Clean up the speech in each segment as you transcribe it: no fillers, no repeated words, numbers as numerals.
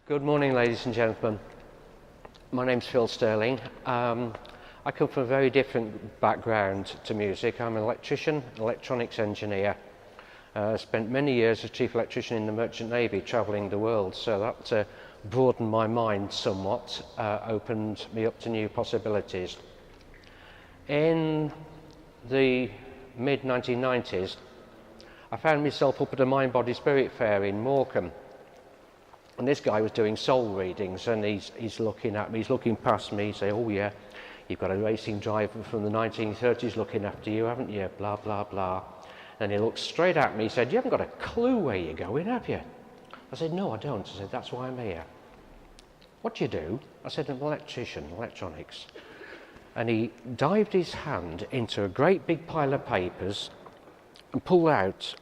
Good morning, ladies and gentlemen. My name's Phil Sterling. I come from a very different background to music. I'm an electrician, electronics engineer. Spent many years as chief electrician in the Merchant Navy, travelling the world, so that broadened my mind somewhat, opened me up to new possibilities. In the mid-1990s, I found myself up at a Mind Body Spirit fair in Morecambe. And this guy was doing soul readings, and he's looking at me, he's looking past me, saying, "Oh yeah, you've got a racing driver from the 1930s looking after you, haven't you? Blah, blah, blah." And he looked straight at me, he said, "You haven't got a clue where you're going, have you?" I said, "No, I don't." I said, "That's why I'm here." "What do you do?" I said, "I'm an electrician, electronics." And he dived his hand into a great big pile of papers and pulled out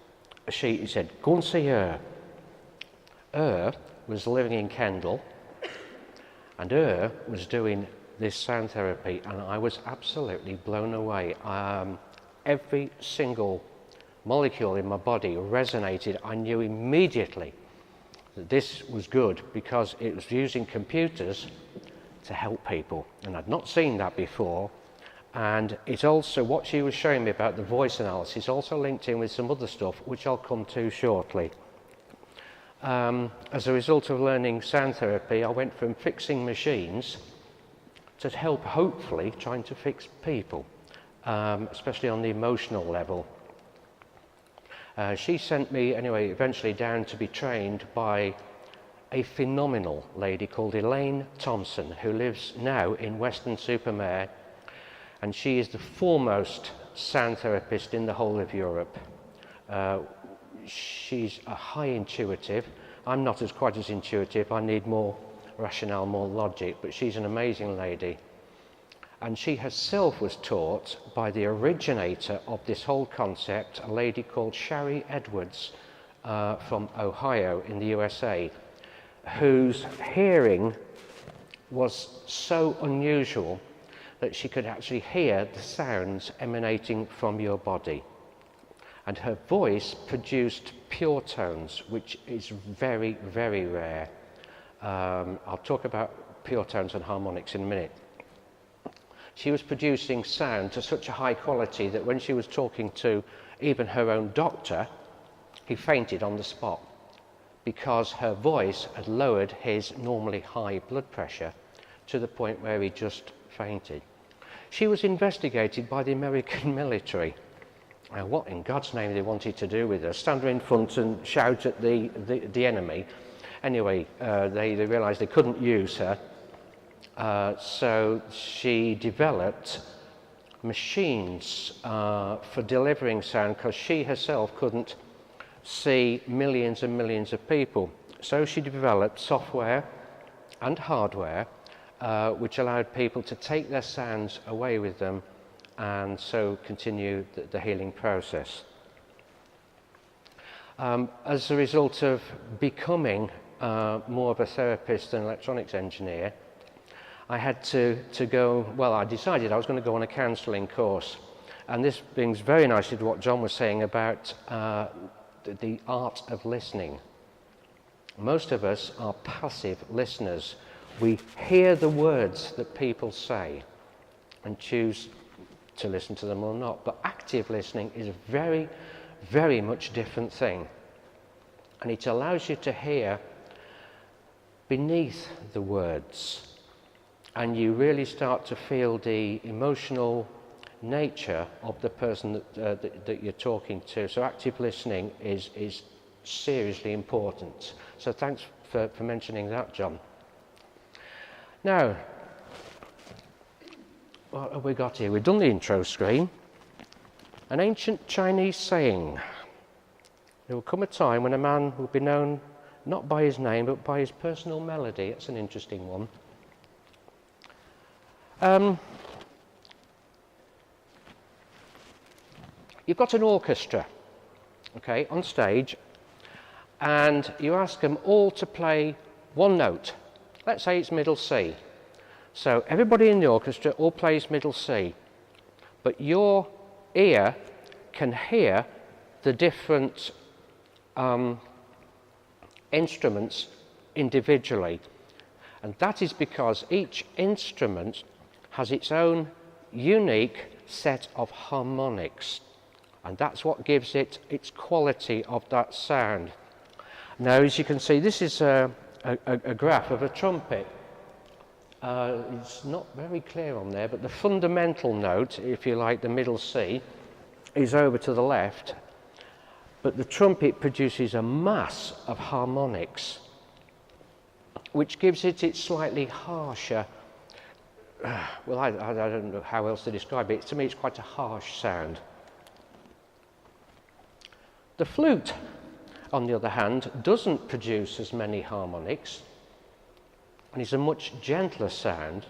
a sheet. He said, "Go and see her." Her was living in Kendal, and her was doing this sound therapy, and I was absolutely blown away. Every single molecule in my body resonated. I knew immediately that this was good because it was using computers to help people, and I'd not seen that before. And it's also, what she was showing me about the voice analysis also linked in with some other stuff which I'll come to shortly. As a result of learning sound therapy, I went from fixing machines to help, hopefully, trying to fix people, especially on the emotional level. She sent me, anyway, eventually down to be trained by a phenomenal lady called Elaine Thompson, who lives now in Weston-super-Mare, and she is the foremost sound therapist in the whole of Europe. She's a high intuitive. I'm not quite as intuitive. I need more rationale, more logic, but she's an amazing lady. And she herself was taught by the originator of this whole concept, a lady called Shari Edwards from Ohio in the USA, whose hearing was so unusual that she could actually hear the sounds emanating from your body. And her voice produced pure tones, which is very, very rare. I'll talk about pure tones and harmonics in a minute. She was producing sound to such a high quality that when she was talking to even her own doctor, he fainted on the spot because her voice had lowered his normally high blood pressure to the point where he just fainted. She was investigated by the American military. What in God's name they wanted to do with her? Stand her in front and shout at the enemy. Anyway, they realised they couldn't use her, so she developed machines for delivering sound because she herself couldn't see millions and millions of people. So she developed software and hardware which allowed people to take their sounds away with them and so continue the healing process. As a result of becoming more of a therapist and electronics engineer, I had to go, well, I decided I was going to go on a counselling course. And this brings very nicely to what John was saying about the art of listening. Most of us are passive listeners. We hear the words that people say and choose to listen to them or not. But active listening is a very, very much different thing. And it allows you to hear beneath the words. And you really start to feel the emotional nature of the person that you're talking to. So active listening is seriously important. So thanks for mentioning that, John. Now, what have we got here? We've done the intro screen. An ancient Chinese saying: there will come a time when a man will be known not by his name but by his personal melody. That's an interesting one. You've got an orchestra, okay, on stage, and you ask them all to play one note. Let's say it's middle C. So everybody in the orchestra all plays middle C, but your ear can hear the different instruments individually. And that is because each instrument has its own unique set of harmonics. And that's what gives it its quality of that sound. Now, as you can see, this is a graph of a trumpet. It's not very clear on there, but the fundamental note, if you like, the middle C, is over to the left. But the trumpet produces a mass of harmonics, which gives it its slightly harsher, well, I don't know how else to describe it. To me, it's quite a harsh sound. The flute, on the other hand, doesn't produce as many harmonics, and is a much gentler sound,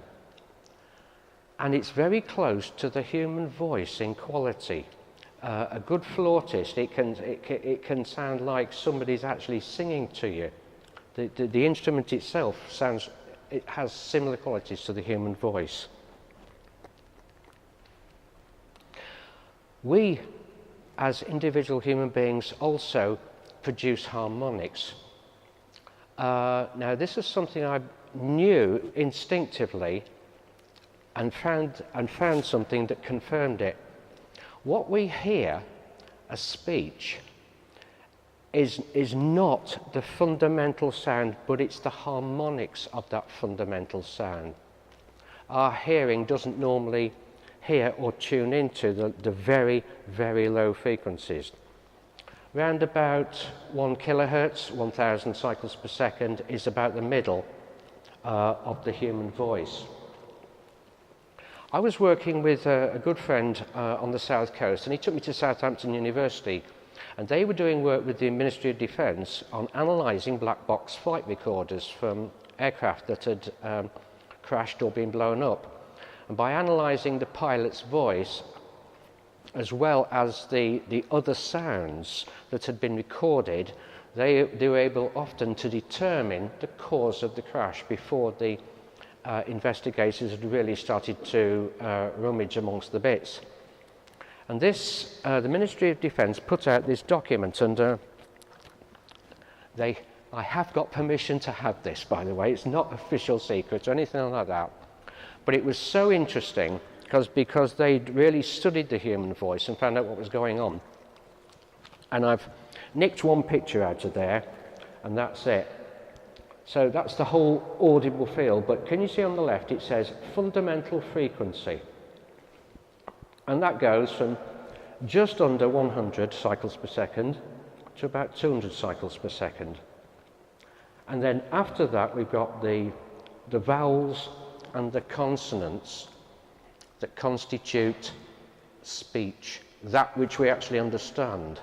and it's very close to the human voice in quality. A good flautist, it can sound like somebody's actually singing to you. The instrument itself it has similar qualities to the human voice. We, as individual human beings, also produce harmonics. Now, this is something I knew instinctively, and found something that confirmed it. What we hear as speech is not the fundamental sound, but it's the harmonics of that fundamental sound. Our hearing doesn't normally hear or tune into the very, very low frequencies. Round about 1 kilohertz, 1,000 cycles per second, is about the middle of the human voice. I was working with a good friend on the south coast, and he took me to Southampton University, and they were doing work with the Ministry of Defence on analysing black box flight recorders from aircraft that had crashed or been blown up. And by analysing the pilot's voice, as well as the other sounds that had been recorded, they were able often to determine the cause of the crash before the investigators had really started to rummage amongst the bits. And this, the Ministry of Defence put out this document, and I have got permission to have this, by the way. It's not official secret or anything like that. But it was so interesting because they'd really studied the human voice and found out what was going on. And I've nicked one picture out of there, and that's it. So that's the whole audible field, but can you see on the left it says fundamental frequency, and that goes from just under 100 cycles per second to about 200 cycles per second. And then after that we've got the vowels and the consonants that constitute speech, that which we actually understand,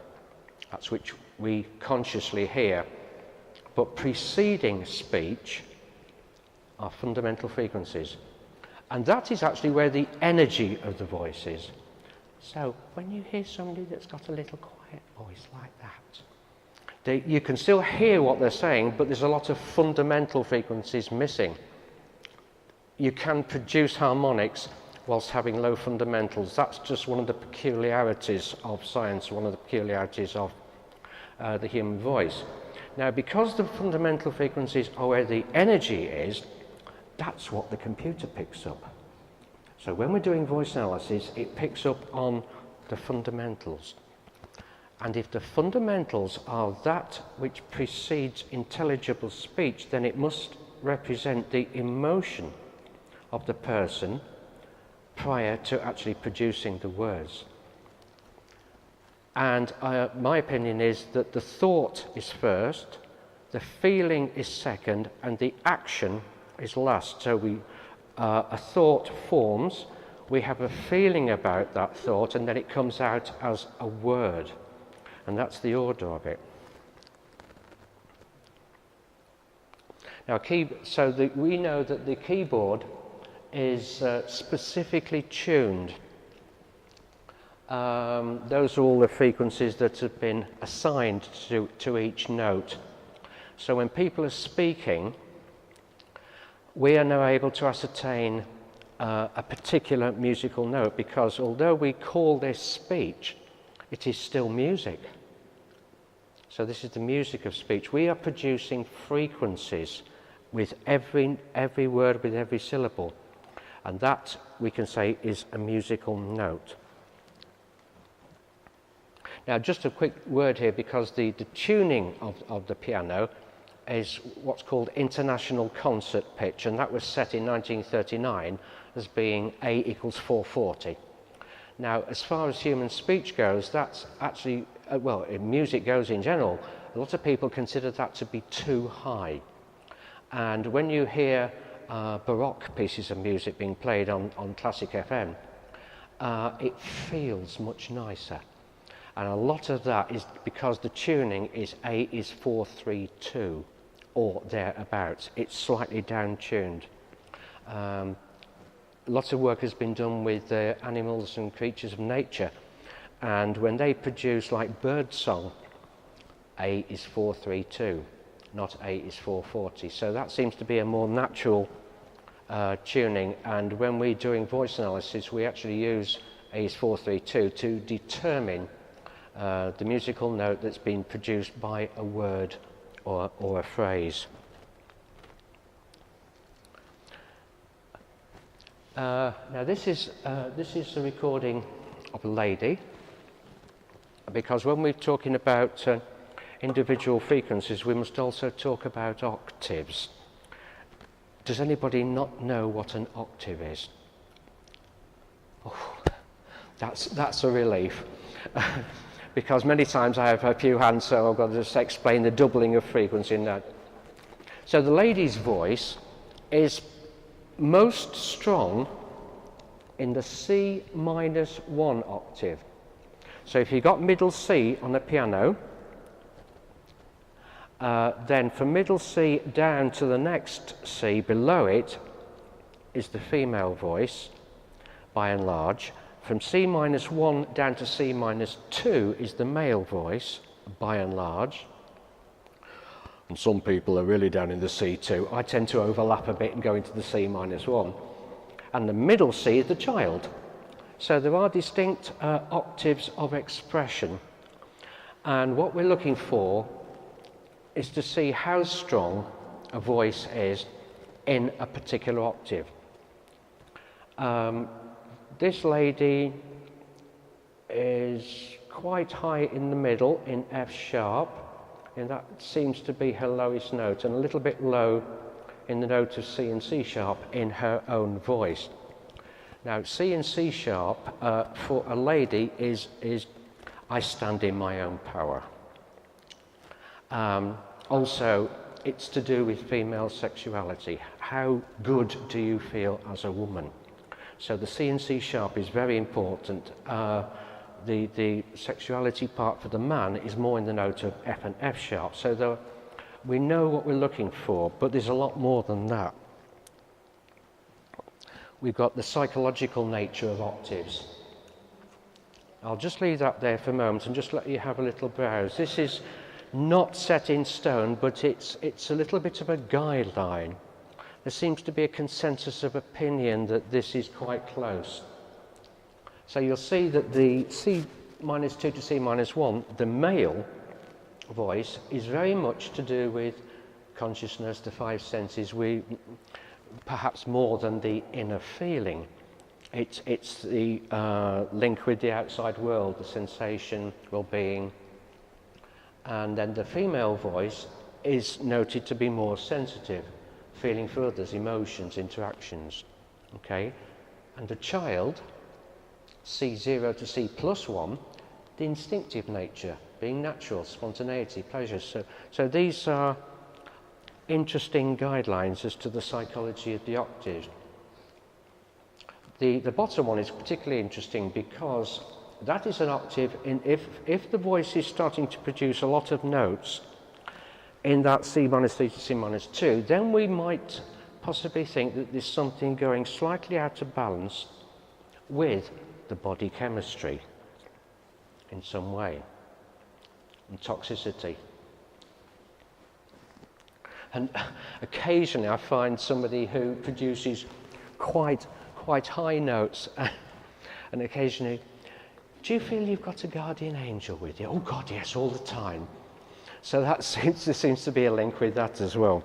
that's which we consciously hear. But preceding speech are fundamental frequencies. And that is actually where the energy of the voice is. So when you hear somebody that's got a little quiet voice like that, you can still hear what they're saying, but there's a lot of fundamental frequencies missing. You can produce harmonics whilst having low fundamentals. That's just one of the peculiarities of science, one of the peculiarities of the human voice. Now, because the fundamental frequencies are where the energy is, that's what the computer picks up. So when we're doing voice analysis, it picks up on the fundamentals. And if the fundamentals are that which precedes intelligible speech, then it must represent the emotion of the person prior to actually producing the words. And my opinion is that the thought is first, the feeling is second, and the action is last. So a thought forms, we have a feeling about that thought, and then it comes out as a word. And that's the order of it. Now, we know that the keyboard is specifically tuned. Those are all the frequencies that have been assigned to each note. So when people are speaking, we are now able to ascertain a particular musical note, because although we call this speech, it is still music. So this is the music of speech. We are producing frequencies with every word, with every syllable. And that, we can say, is a musical note. Now, just a quick word here, because the tuning of the piano is what's called international concert pitch, and that was set in 1939 as being A equals 440. Now, as far as human speech goes, that's actually, well, in music goes in general, a lot of people consider that to be too high. And when you hear Baroque pieces of music being played on Classic FM, it feels much nicer. And a lot of that is because the tuning is A is 432 or thereabouts. It's slightly down-tuned. Lots of work has been done with animals and creatures of nature, and when they produce like bird song, A is 432, not A is 440. So that seems to be a more natural tuning, and when we're doing voice analysis, we actually use A is 432 to determine the musical note that's been produced by a word or a phrase. Now this is a recording of a lady, because when we're talking about individual frequencies, we must also talk about octaves. Does anybody not know what an octave is? Oh, that's a relief. Because many times I have a few hands, so I've got to just explain the doubling of frequency in that. So the lady's voice is most strong in the C-1 octave. So if you've got middle C on the piano, then from middle C down to the next C below it is the female voice, by and large. From C-1 down to C-2 is the male voice, by and large. And some people are really down in the C2. I tend to overlap a bit and go into the C-1. And the middle C is the child. So there are distinct octaves of expression. And what we're looking for is to see how strong a voice is in a particular octave. This lady is quite high in the middle in F sharp, and that seems to be her lowest note, and a little bit low in the note of C and C sharp in her own voice. Now, C and C sharp for a lady is I stand in my own power. Also, it's to do with female sexuality. How good do you feel as a woman? So the C and C sharp is very important. The sexuality part for the man is more in the note of F and F sharp. So we know what we're looking for, but there's a lot more than that. We've got the psychological nature of octaves. I'll just leave that there for a moment and just let you have a little browse. This is not set in stone, but it's a little bit of a guideline. There seems to be a consensus of opinion that this is quite close. So you'll see that the C-2 to C-1, the male voice, is very much to do with consciousness, the five senses, perhaps more than the inner feeling. It's the link with the outside world, the sensation, well-being. And then the female voice is noted to be more sensitive, feeling for others, emotions, interactions, okay? And the child, C0 to C+1, the instinctive nature, being natural, spontaneity, pleasure. So these are interesting guidelines as to the psychology of the octave. The bottom one is particularly interesting because that is an octave if the voice is starting to produce a lot of notes in that C-3 to C-2, then we might possibly think that there's something going slightly out of balance with the body chemistry in some way, and toxicity. And occasionally I find somebody who produces quite high notes and occasionally, do you feel you've got a guardian angel with you? Oh God, yes, all the time. So there seems to be a link with that as well.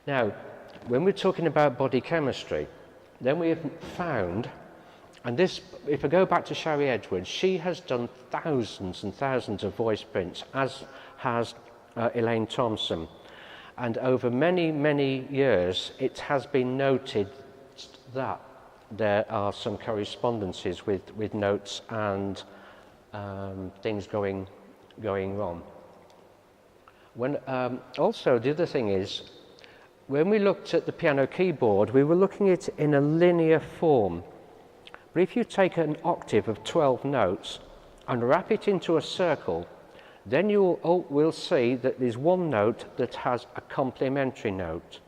Now, when we're talking about body chemistry, then we have found, and this, if I go back to Sherry Edwards, she has done thousands and thousands of voice prints, as has Elaine Thompson. And over many, many years, it has been noted that there are some correspondences with notes and things going wrong. Also, the other thing is, when we looked at the piano keyboard, we were looking at it in a linear form. But if you take an octave of 12 notes and wrap it into a circle, then you will see that there's one note that has a complementary note.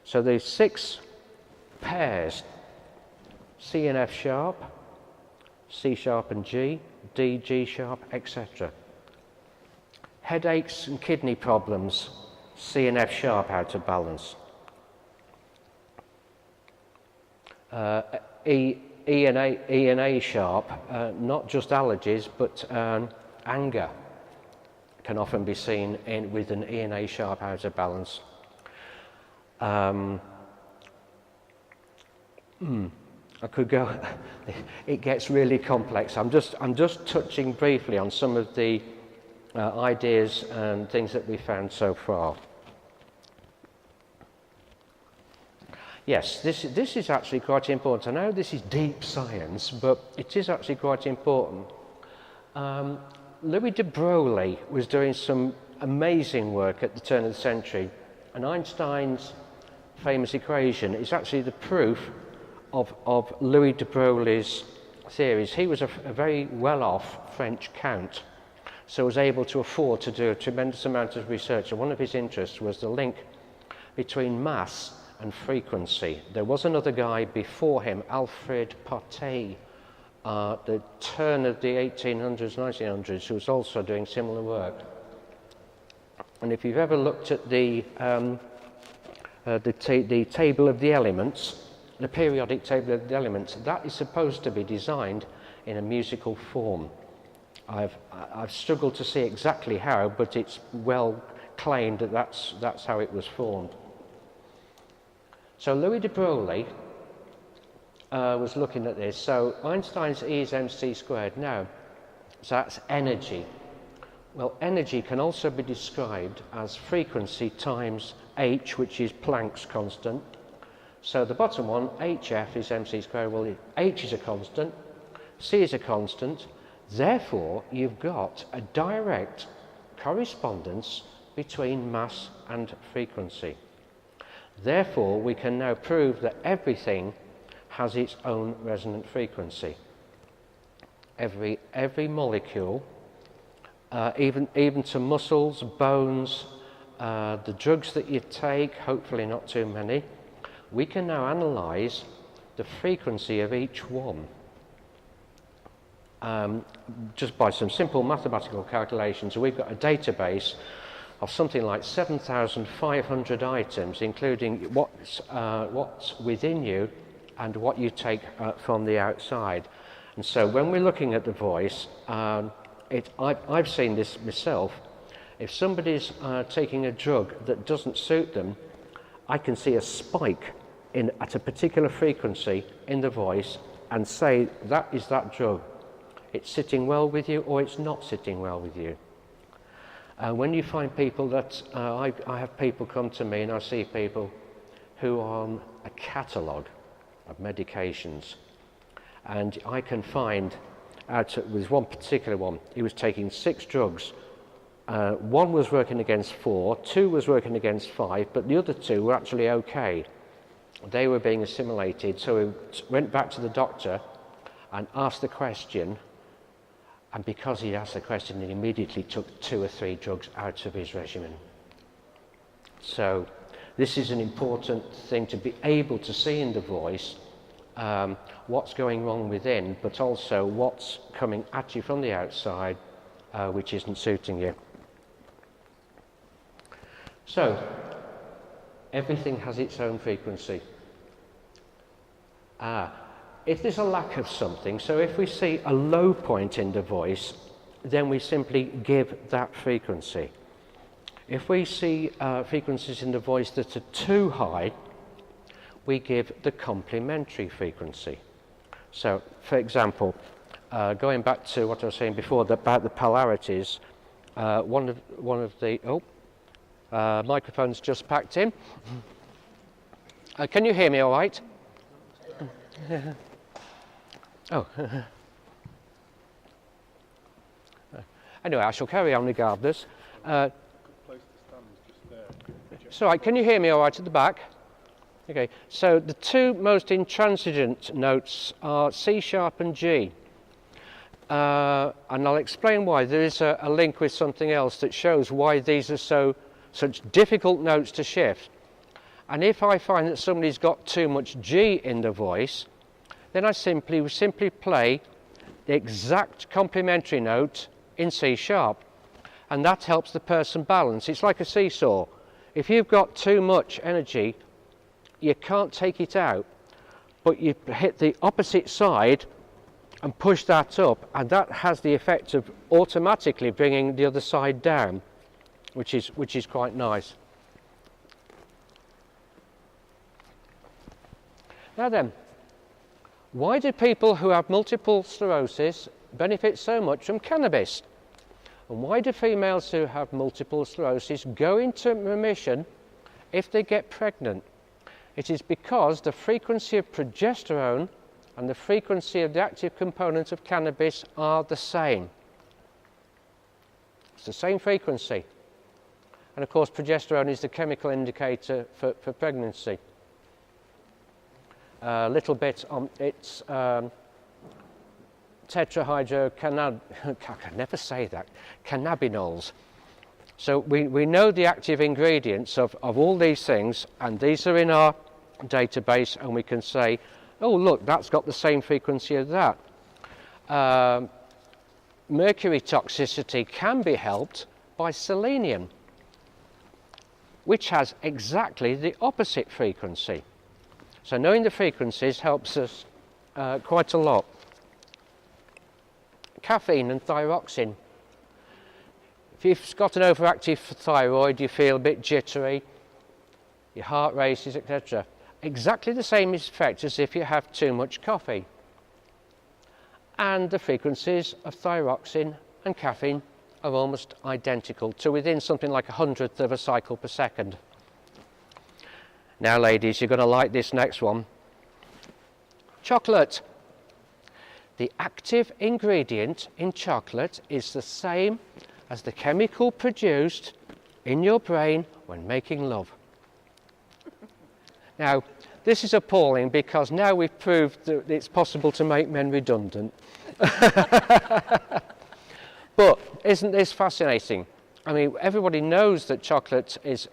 So there's 6 pairs: C and F sharp, C sharp and G, D, G sharp, etc. Headaches and kidney problems, C and F sharp out of balance. E and A sharp, not just allergies, but anger can often be seen with an E and A sharp out of balance. I could go. It gets really complex. I'm just touching briefly on some of the ideas and things that we found so far. Yes, this is actually quite important. I know this is deep science, but it is actually quite important. Louis de Broglie was doing some amazing work at the turn of the century, and Einstein's famous equation is actually the proof of Louis de Broglie's theories. He was a very well-off French count, so was able to afford to do a tremendous amount of research, and one of his interests was the link between mass and frequency. There was another guy before him, Alfred Pottet, the turn of the 1800s, 1900s, who was also doing similar work. And if you've ever looked at the table of the elements, the periodic table of the elements, that is supposed to be designed in a musical form. I've struggled to see exactly how, but it's well claimed that that's how it was formed. So Louis de Broglie was looking at this. So Einstein's E is mc squared. Now, so that's energy. Well, energy can also be described as frequency times h, which is Planck's constant. So the bottom one, hf, is mc squared. Well, h is a constant, c is a constant. Therefore, you've got a direct correspondence between mass and frequency. Therefore, we can now prove that everything has its own resonant frequency. Every molecule, even to muscles, bones, the drugs that you take, hopefully not too many, we can now analyse the frequency of each one. Just by some simple mathematical calculations. We've got a database of something like 7,500 items, including what's within you and what you take from the outside. And so when we're looking at the voice, I've seen this myself. If somebody's taking a drug that doesn't suit them, I can see a spike at a particular frequency in the voice and say that is that drug. It's sitting well with you or it's not sitting well with you. When you find people that, I have people come to me and I see people who are on a catalogue of medications, and I can find out with one particular one, he was taking 6 drugs. One was working against 4, 2 was working against 5, but the other 2 were actually okay. They were being assimilated, so he went back to the doctor and asked the question, and because he asked the question, he immediately took 2 or 3 drugs out of his regimen. So this is an important thing to be able to see in the voice, what's going wrong within, but also what's coming at you from the outside, which isn't suiting you. So, everything has its own frequency. If there's a lack of something, so if we see a low point in the voice, then we simply give that frequency. If we see frequencies in the voice that are too high, we give the complementary frequency. So, for example, going back to what I was saying before about the polarities, one of the microphones just packed in. Can you hear me all right? Oh. Anyway, I shall carry on regardless. So, right, can you hear me all right at the back? Okay, so the two most intransigent notes are C sharp and G. And I'll explain why. There is a link with something else that shows why these are such difficult notes to shift. And if I find that somebody's got too much G in the voice, then I simply play the exact complementary note in C sharp. And that helps the person balance. It's like a seesaw. If you've got too much energy, you can't take it out, but you hit the opposite side and push that up, and that has the effect of automatically bringing the other side down, which is quite nice. Now then, why do people who have multiple sclerosis benefit so much from cannabis? And why do females who have multiple sclerosis go into remission if they get pregnant? It is because the frequency of progesterone and the frequency of the active component of cannabis are the same. It's the same frequency. And of course, progesterone is the chemical indicator for pregnancy. A little bit on its tetrahydrocannabinols. I can never say that. Cannabinols. So we know the active ingredients of all these things, and these are in our database, and we can say, oh look, that's got the same frequency as that. Mercury toxicity can be helped by selenium, which has exactly the opposite frequency. So knowing the frequencies helps us quite a lot. Caffeine and thyroxine. If you've got an overactive thyroid, you feel a bit jittery, your heart races, etc. Exactly the same effect as if you have too much coffee. And the frequencies of thyroxine and caffeine are almost identical, to within something like 100th of a cycle per second. Now ladies, you're going to like this next one. Chocolate. The active ingredient in chocolate is the same as the chemical produced in your brain when making love. Now, this is appalling because now we've proved that it's possible to make men redundant. But isn't this fascinating? I mean, everybody knows that chocolate is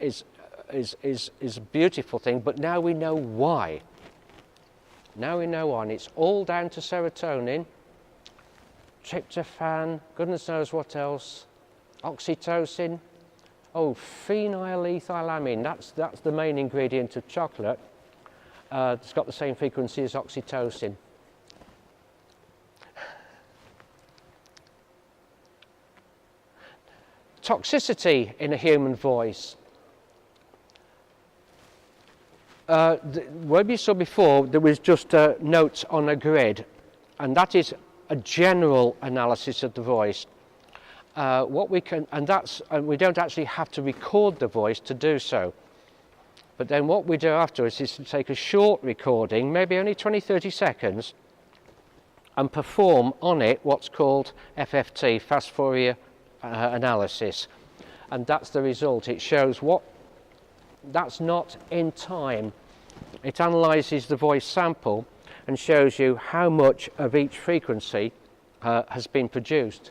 a beautiful thing, but now we know why. Now we know why, and it's all down to serotonin, tryptophan, goodness knows what else, oxytocin, phenylethylamine, that's the main ingredient of chocolate. It's got the same frequency as oxytocin. Toxicity in a human voice. What we saw before, there was just notes on a grid, and that is a general analysis of the voice. What we can, and we don't actually have to record the voice to do so. But then what we do afterwards is to take a short recording, maybe only 20-30 seconds, and perform on it what's called FFT, fast Fourier analysis. And that's the result. It shows what, that's not in time. It analyses the voice sample and shows you how much of each frequency has been produced.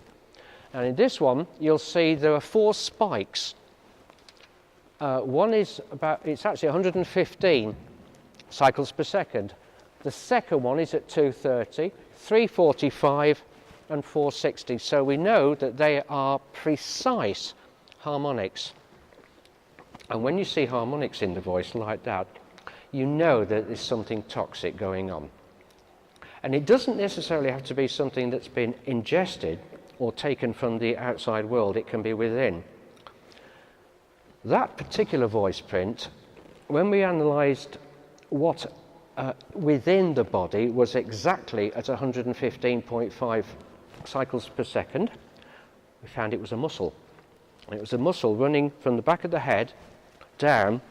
And in this one, you'll see there are 4 spikes. One is it's actually 115 cycles per second. The second one is at 230, 345 and 460. So we know that they are precise harmonics. And when you see harmonics in the voice like that, you know that there's something toxic going on. And it doesn't necessarily have to be something that's been ingested. or taken from the outside world, it can be within. That particular voice print, when we analysed what within the body was exactly at 115.5 cycles per second, we found it was a muscle. It was a muscle running from the back of the head down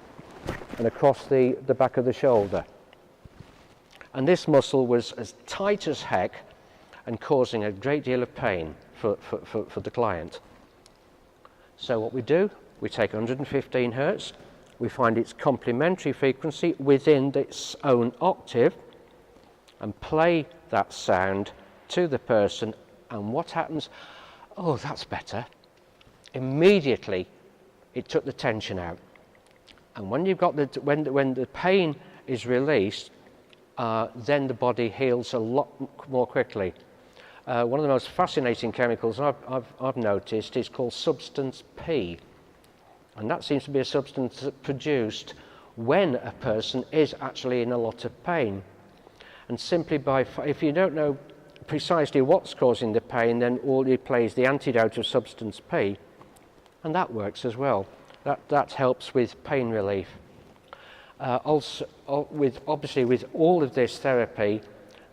and across the back of the shoulder. And this muscle was as tight as heck and causing a great deal of pain for the client. So what we do, we take 115 hertz, we find its complementary frequency within its own octave and play that sound to the person, and what happens? Oh, that's better. Immediately it took the tension out. And when you've got when the pain is released, then the body heals a lot more quickly. One of the most fascinating chemicals I've noticed is called substance P. And that seems to be a substance that's produced when a person is actually in a lot of pain. And simply if you don't know precisely what's causing the pain, then all you play is the antidote of substance P, and that works as well. That helps with pain relief. Also, obviously with all of this therapy,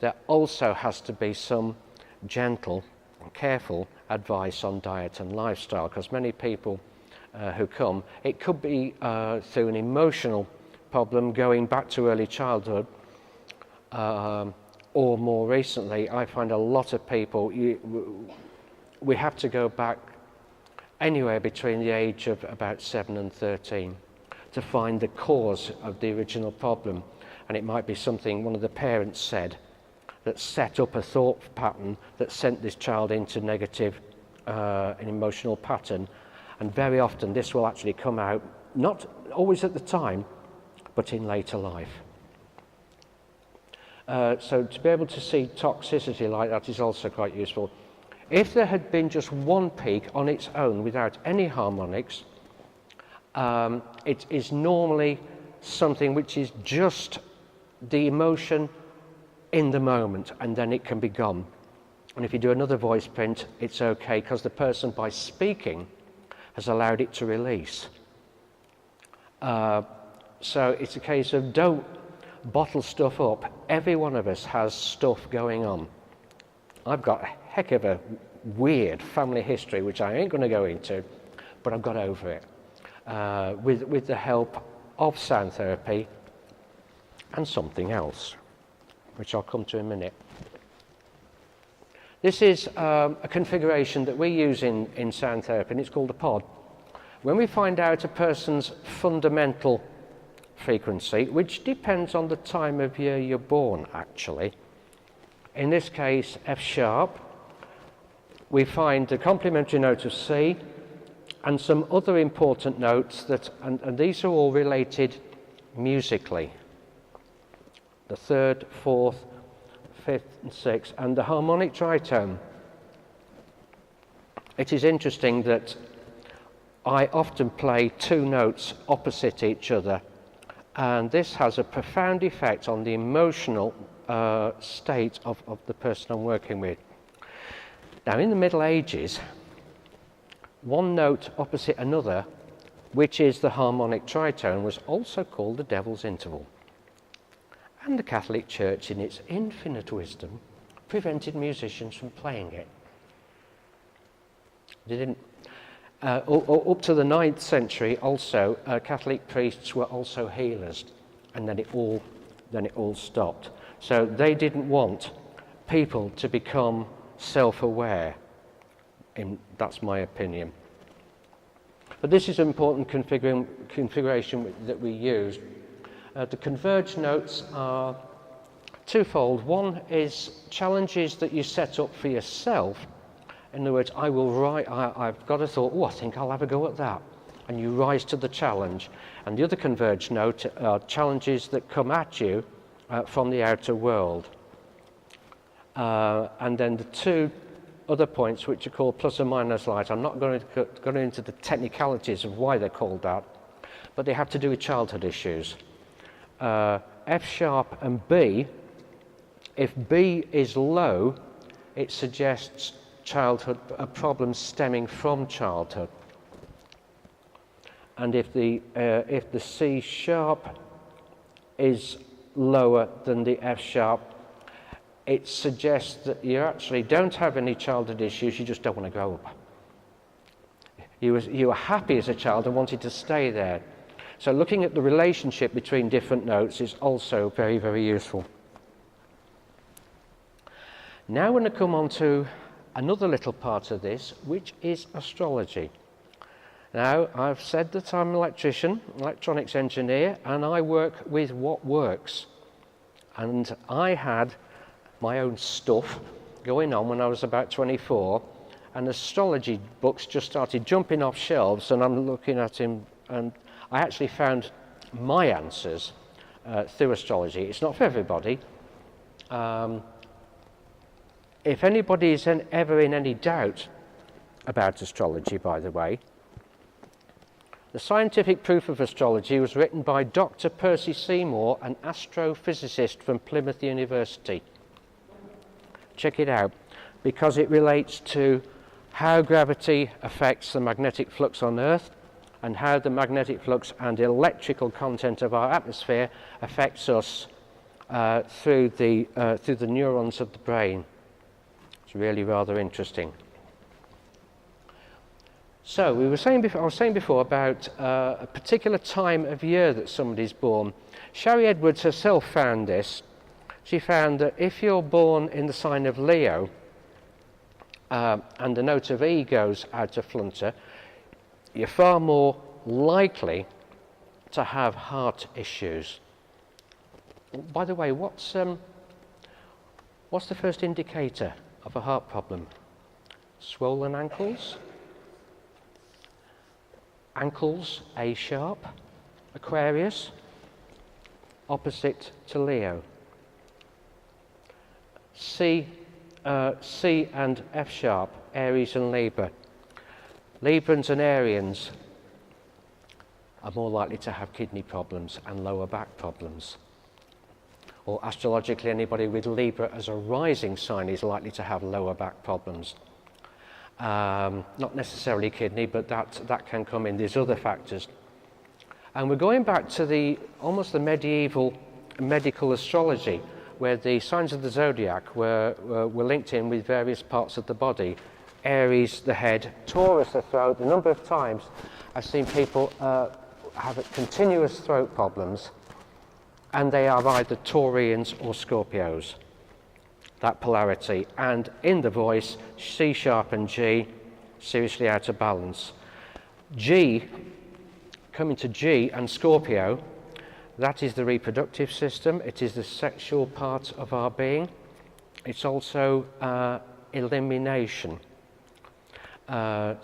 there also has to be some gentle and careful advice on diet and lifestyle, because many people who come, it could be through an emotional problem going back to early childhood, or more recently, I find a lot of people, we have to go back anywhere between the age of about 7 and 13 to find the cause of the original problem. And it might be something one of the parents said that set up a thought pattern that sent this child into negative an emotional pattern. And very often this will actually come out, not always at the time, but in later life. So to be able to see toxicity like that is also quite useful. If there had been just one peak on its own without any harmonics, it is normally something which is just the emotion in the moment, and then it can be gone. And if you do another voice print, it's okay, because the person, by speaking, has allowed it to release. So it's a case of don't bottle stuff up. Every one of us has stuff going on. I've got a heck of a weird family history, which I ain't going to go into, but I've got over it with the help of sound therapy and something else, which I'll come to in a minute. This is a configuration that we use in sound therapy, and it's called a pod. When we find out a person's fundamental frequency, which depends on the time of year you're born, actually, in this case F sharp, we find the complementary note of C and some other important notes that, and these are all related musically. The third, fourth, fifth and sixth, and the harmonic tritone. It is interesting that I often play two notes opposite each other, and this has a profound effect on the emotional state of the person I'm working with. Now, in the Middle Ages, one note opposite another, which is the harmonic tritone, was also called the devil's interval. And the Catholic Church, in its infinite wisdom, prevented musicians from playing it. They didn't. Up to the 9th century, also, Catholic priests were also healers, and then it all stopped. So they didn't want people to become self-aware. That's my opinion. But this is an important configuration that we use. The converged notes are twofold. One is challenges that you set up for yourself. In other words, I've got a thought, I think I'll have a go at that. And you rise to the challenge. And the other converged note are challenges that come at you from the outer world. And then the two other points, which are called plus or minus light. I'm not going to go into the technicalities of why they're called that, but they have to do with childhood issues. F sharp and B, if B is low, it suggests childhood, problems stemming from childhood. And if the C sharp is lower than the F sharp, it suggests that you actually don't have any childhood issues, you just don't want to grow up. You were happy as a child and wanted to stay there. So looking at the relationship between different notes is also very, very useful. Now we're going to come on to another little part of this, which is astrology. Now, I've said that I'm an electrician, electronics engineer, and I work with what works. And I had my own stuff going on when I was about 24, and astrology books just started jumping off shelves, and I'm looking at him, and I actually found my answers through astrology. It's not for everybody. If anybody is ever in any doubt about astrology, by the way, the scientific proof of astrology was written by Dr. Percy Seymour, an astrophysicist from Plymouth University. Check it out, because it relates to how gravity affects the magnetic flux on Earth and how the magnetic flux and electrical content of our atmosphere affects us through the neurons of the brain. It's really rather interesting. So I was saying before about a particular time of year that somebody's born. Sherry Edwards herself found this. She found that if you're born in the sign of Leo and the note of E goes out of flutter, you're far more likely to have heart issues. By the way, what's the first indicator of a heart problem? Swollen ankles? Ankles, A sharp, Aquarius, opposite to Leo. C and F sharp, Aries and Libra. Librans and Arians are more likely to have kidney problems and lower back problems. Or astrologically, anybody with Libra as a rising sign is likely to have lower back problems. Not necessarily kidney, but that can come in. There's other factors. And we're going back to almost the medieval medical astrology, where the signs of the zodiac were linked in with various parts of the body. Aries, the head, Taurus, the throat. The number of times I've seen people have continuous throat problems, and they are either Taurians or Scorpios. That polarity, and in the voice, C sharp and G, seriously out of balance. G, coming to G and Scorpio, that is the reproductive system, it is the sexual part of our being. It's also elimination. Am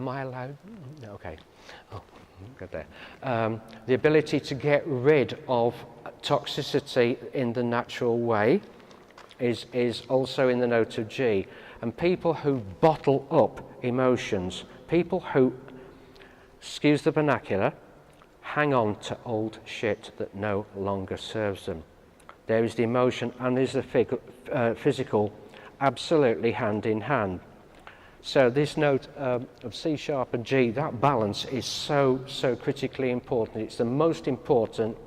I allowed? Okay. Oh, good there. The ability to get rid of toxicity in the natural way is also in the note of G. And people who bottle up emotions, people who, excuse the vernacular, hang on to old shit that no longer serves them. There is the emotion and there's the physical absolutely hand in hand. So this note of C sharp and G, that balance is so critically important. It's the most important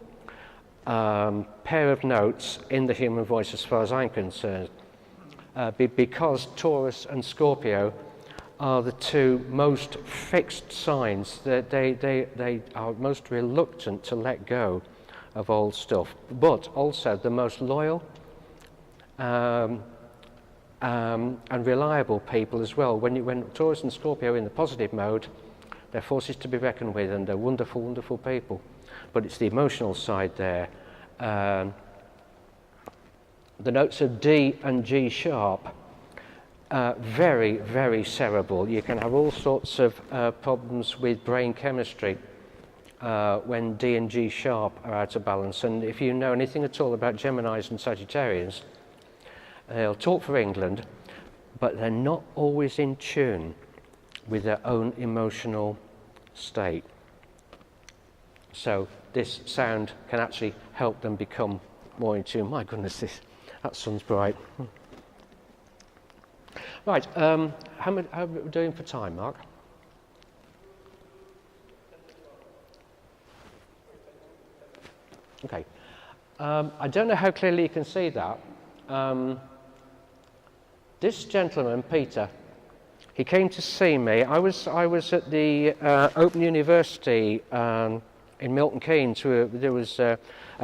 pair of notes in the human voice as far as I'm concerned, because Taurus and Scorpio are the two most fixed signs. They are most reluctant to let go of old stuff, but also the most loyal and reliable people as well. When Taurus and Scorpio are in the positive mode, they're forces to be reckoned with, and they're wonderful, wonderful people. But it's the emotional side there. The notes of D and G sharp, very, very cerebral. You can have all sorts of problems with brain chemistry when D and G sharp are out of balance. And if you know anything at all about Geminis and Sagittarians, they'll talk for England, but they're not always in tune with their own emotional state. So this sound can actually help them become more in tune. My goodness, that sun's bright. Right, how are we doing for time, Mark? Okay. I don't know how clearly you can see that. This gentleman, Peter, he came to see me. I was at the Open University in Milton Keynes. There was a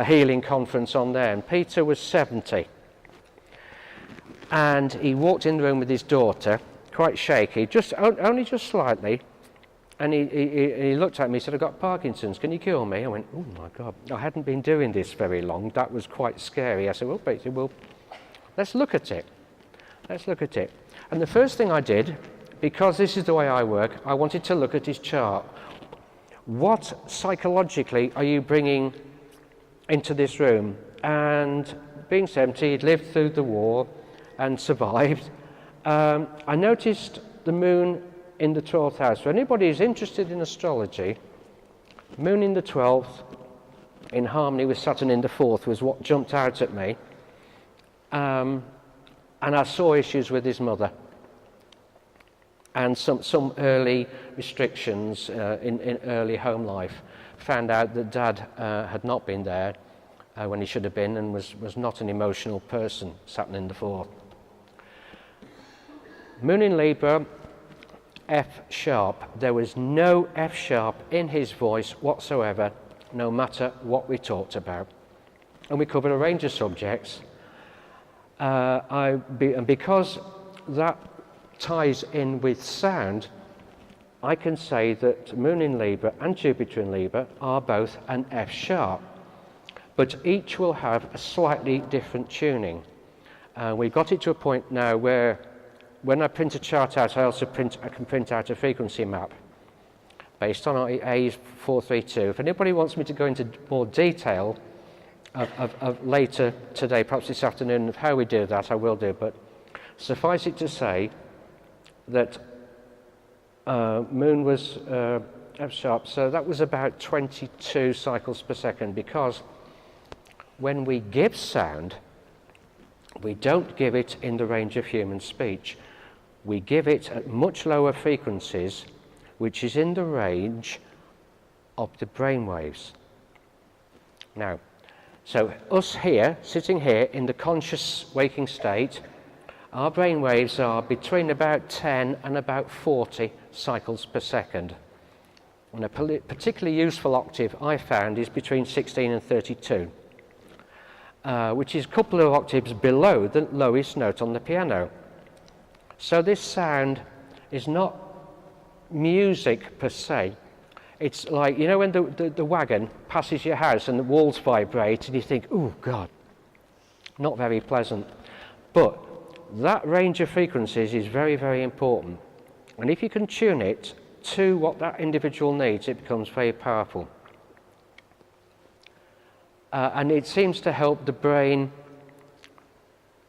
healing conference on there, and Peter was 70. And he walked in the room with his daughter, quite shaky, only just slightly. And he looked at me, he said, I've got Parkinson's, can you cure me? I went, oh my God, I hadn't been doing this very long, that was quite scary. I said, well, Peter, let's look at it. Let's look at it. And the first thing I did, because this is the way I work, I wanted to look at his chart. What psychologically are you bringing into this room? And being 70, he'd lived through the war and survived. I noticed the moon in the 12th house. For anybody who's interested in astrology, moon in the 12th, in harmony with Saturn in the 4th, was what jumped out at me. And I saw issues with his mother and some early restrictions in early home life. Found out that Dad had not been there when he should have been, and was not an emotional person, Saturn in the 4th. Moon in Libra, F sharp. There was no F sharp in his voice whatsoever, no matter what we talked about. And we covered a range of subjects. And because that ties in with sound, I can say that Moon in Libra and Jupiter in Libra are both an F sharp, but each will have a slightly different tuning. We've got it to a point now where when I print a chart out, I can print out a frequency map based on A432. If anybody wants me to go into more detail of later today, perhaps this afternoon, of how we do that, I will do. But suffice it to say that Moon was F sharp, so that was about 22 cycles per second, because when we give sound, we don't give it in the range of human speech. We give it at much lower frequencies, which is in the range of the brain waves. Now, so us here, sitting here in the conscious waking state, our brain waves are between about 10 and about 40 cycles per second. And a particularly useful octave I found is between 16 and 32. Which is a couple of octaves below the lowest note on the piano. So this sound is not music per se. It's like, you know, when the wagon passes your house and the walls vibrate and you think, oh God, not very pleasant. But that range of frequencies is very, very important. And if you can tune it to what that individual needs, it becomes very powerful. And it seems to help the brain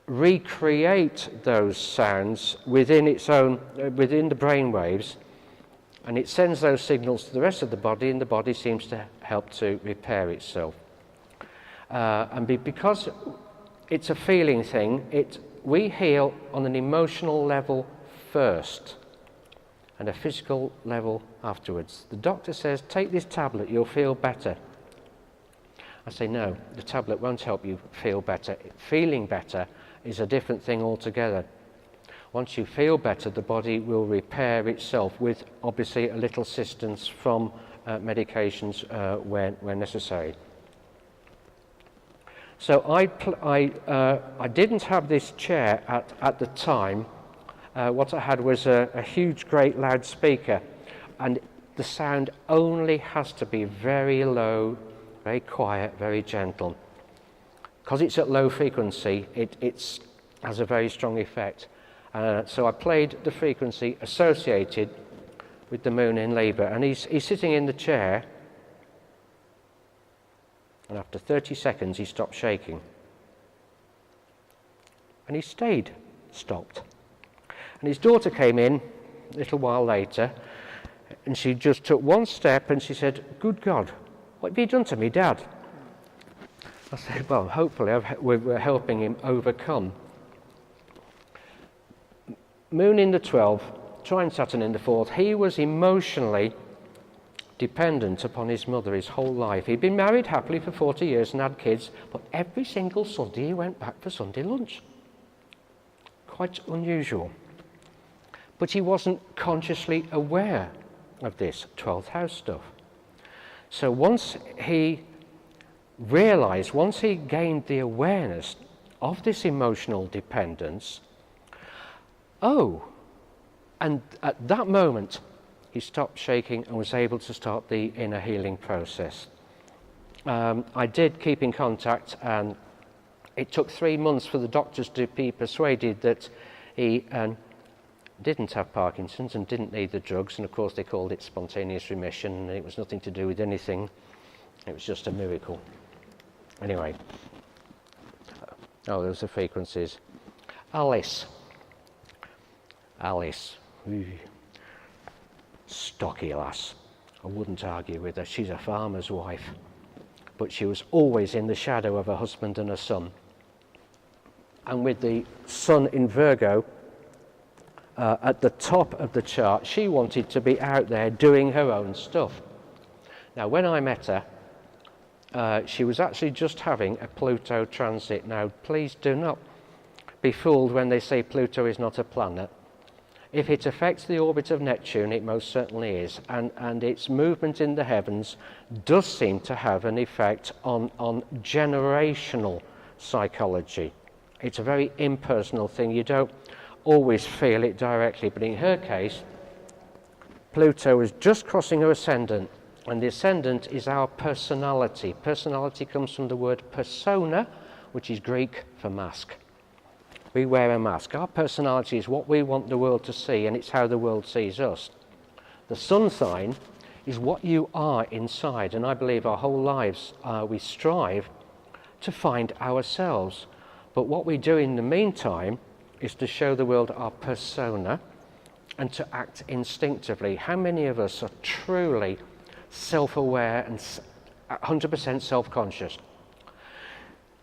recreate those sounds within within the brain waves, and it sends those signals to the rest of the body, and the body seems to help to repair itself. Because it's a feeling thing, we heal on an emotional level first and a physical level afterwards. The doctor says, take this tablet, you'll feel better. I say, no, the tablet won't help you feel better. Feeling better is a different thing altogether. Once you feel better, the body will repair itself with, obviously, a little assistance from medications where necessary. So I didn't have this chair at the time. What I had was a huge, great loudspeaker, and the sound only has to be very low, very quiet, very gentle. Because it's at low frequency, it has a very strong effect. So I played the frequency associated with the moon in Libra, and he's sitting in the chair, and after 30 seconds he stopped shaking. And he stayed stopped. And his daughter came in a little while later, and she just took one step and she said, "Good God, what have you done to me, Dad?" I said, well, hopefully we're helping him overcome. Moon in the 12th, trine Saturn in the 4th, he was emotionally dependent upon his mother his whole life. He'd been married happily for 40 years and had kids, but every single Sunday he went back for Sunday lunch. Quite unusual. But he wasn't consciously aware of this 12th house stuff. So once he realized, once he gained the awareness of this emotional dependence, and at that moment he stopped shaking and was able to start the inner healing process. I did keep in contact, and it took 3 months for the doctors to be persuaded that he didn't have Parkinson's and didn't need the drugs, and of course they called it spontaneous remission, and it was nothing to do with anything. It was just a miracle. Anyway, those are frequencies. Alice, ooh, stocky lass. I wouldn't argue with her. She's a farmer's wife, but she was always in the shadow of her husband and her son. And with the sun in Virgo at the top of the chart, she wanted to be out there doing her own stuff. Now, when I met her, she was actually just having a Pluto transit. Now, please do not be fooled when they say Pluto is not a planet. If it affects the orbit of Neptune, it most certainly is, and its movement in the heavens does seem to have an effect on generational psychology. It's a very impersonal thing. You don't always feel it directly, but in her case, Pluto is just crossing her ascendant, and the ascendant is our personality. Personality comes from the word persona, which is Greek for mask. We wear a mask. Our personality is what we want the world to see, and it's how the world sees us. The sun sign is what you are inside, and I believe our whole lives we strive to find ourselves. But what we do in the meantime is to show the world our persona and to act instinctively. How many of us are truly self-aware and 100% self-conscious?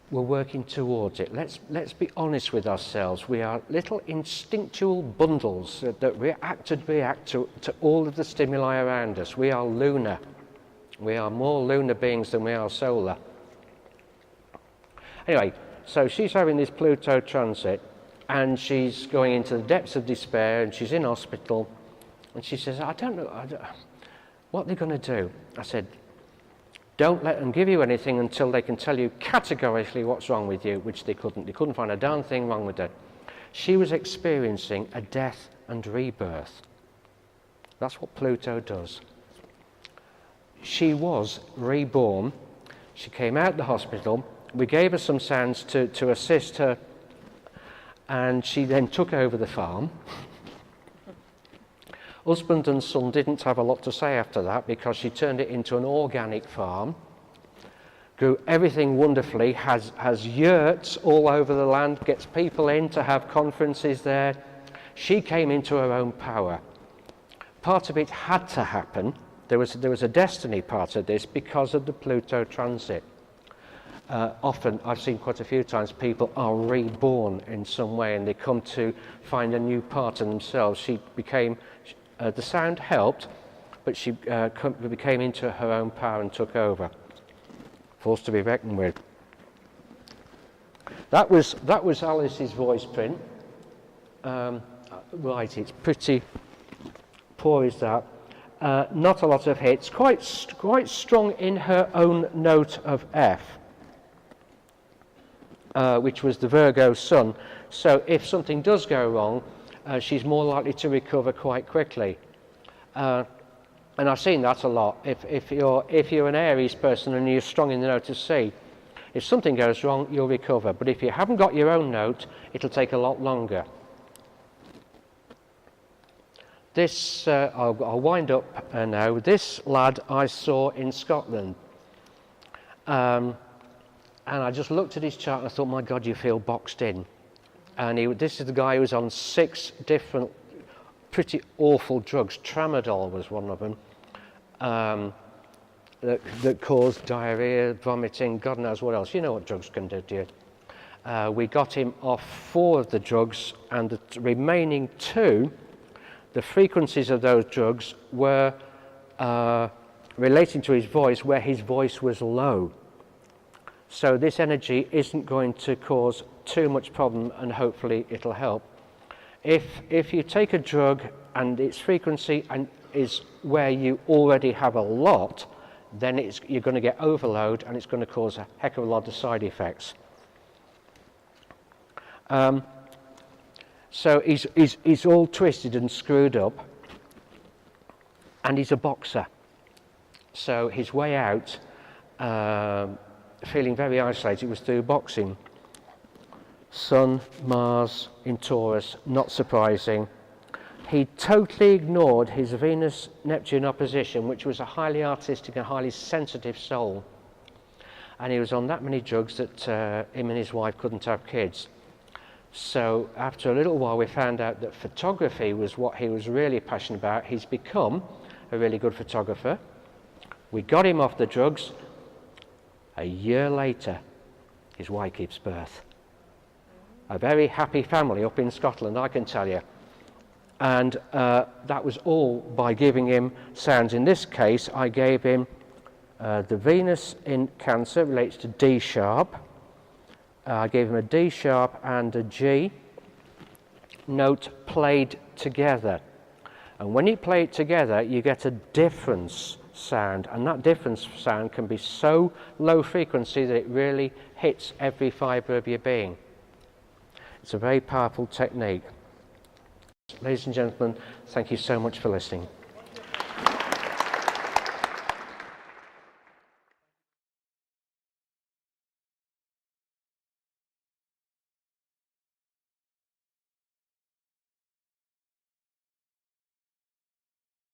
We're working towards it. Let's be honest with ourselves. We are little instinctual bundles that react to all of the stimuli around us. We are lunar. We are more lunar beings than we are solar. Anyway, so she's having this Pluto transit, and she's going into the depths of despair, and she's in hospital, and she says, I don't know what they're going to do. I said, don't let them give you anything until they can tell you categorically what's wrong with you, which they couldn't. They couldn't find a darn thing wrong with her. She was experiencing a death and rebirth. That's what Pluto does. She was reborn. She came out of the hospital. We gave her some sounds to assist her, and she then took over the farm. Husband and son didn't have a lot to say after that, because she turned it into an organic farm, grew everything wonderfully, has yurts all over the land, gets people in to have conferences there. She came into her own power. Part of it had to happen. There was a destiny part of this because of the Pluto transit. Often, I've seen quite a few times, people are reborn in some way, and they come to find a new part of themselves. She became... the sound helped, but she became into her own power and took over. Force to be reckoned with. That was Alice's voice print. Right, it's pretty poor is that. Not a lot of hits. Quite strong in her own note of F, which was the Virgo sun. So if something does go wrong, she's more likely to recover quite quickly. And I've seen that a lot. If you're an Aries person and you're strong in the note of C, if something goes wrong, you'll recover. But if you haven't got your own note, it'll take a lot longer. This, I'll wind up now. This lad I saw in Scotland. And I just looked at his chart and I thought, my God, you feel boxed in. And this is the guy who was on 6 different pretty awful drugs. Tramadol was one of them, that caused diarrhea, vomiting, God knows what else. You know what drugs can do to you. We got him off 4 of the drugs, and the remaining 2, the frequencies of those drugs were relating to his voice, where his voice was low. So this energy isn't going to cause too much problem, and hopefully it'll help. If you take a drug and its frequency is where you already have a lot, then you're going to get overload, and it's going to cause a heck of a lot of side effects. So he's all twisted and screwed up, and he's a boxer. So his way out, feeling very isolated, was through boxing. Sun, Mars in Taurus, not surprising. He totally ignored his Venus-Neptune opposition, which was a highly artistic and highly sensitive soul. And he was on that many drugs that him and his wife couldn't have kids. So after a little while, we found out that photography was what he was really passionate about. He's become a really good photographer. We got him off the drugs. A year later, his wife gives birth. A very happy family up in Scotland, I can tell you. And that was all by giving him sounds. In this case, I gave him the Venus in Cancer, relates to D sharp. I gave him a D sharp and a G note played together. And when you play it together, you get a difference sound. And that difference sound can be so low frequency that it really hits every fibre of your being. It's a very powerful technique. Ladies and gentlemen, thank you so much for listening.